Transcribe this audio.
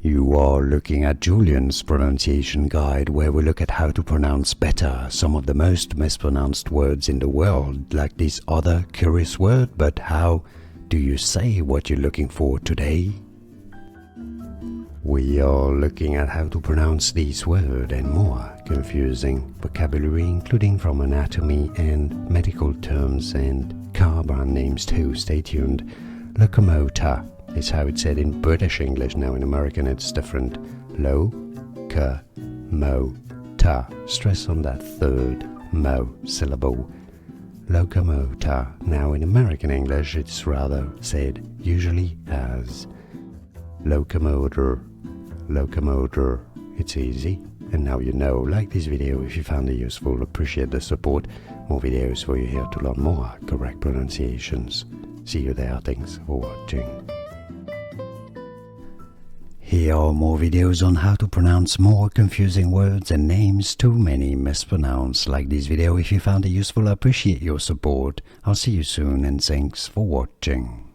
You are looking at Julian's pronunciation guide, where we look at how to pronounce better some of the most mispronounced words in the world, like this other curious word. But how do you say what you're looking for today? We are looking at how to pronounce this word and more confusing vocabulary, including from anatomy and medical terms and car brand names too. Stay tuned. Locomotor is how it's said in British English. Now in American it's different. Lo-ca-mo-ta. Stress on that third mo syllable. Locomotor. Now in American English it's rather said usually as locomotor. Locomotor. It's easy. And now you know. Like this video if you found it useful. Appreciate the support. More videos for you here to learn more correct pronunciations. See you there. Thanks for watching. Here are more videos on how to pronounce more confusing words and names too many mispronounced. Like this video if you found it useful. I appreciate your support. I'll see you soon and thanks for watching.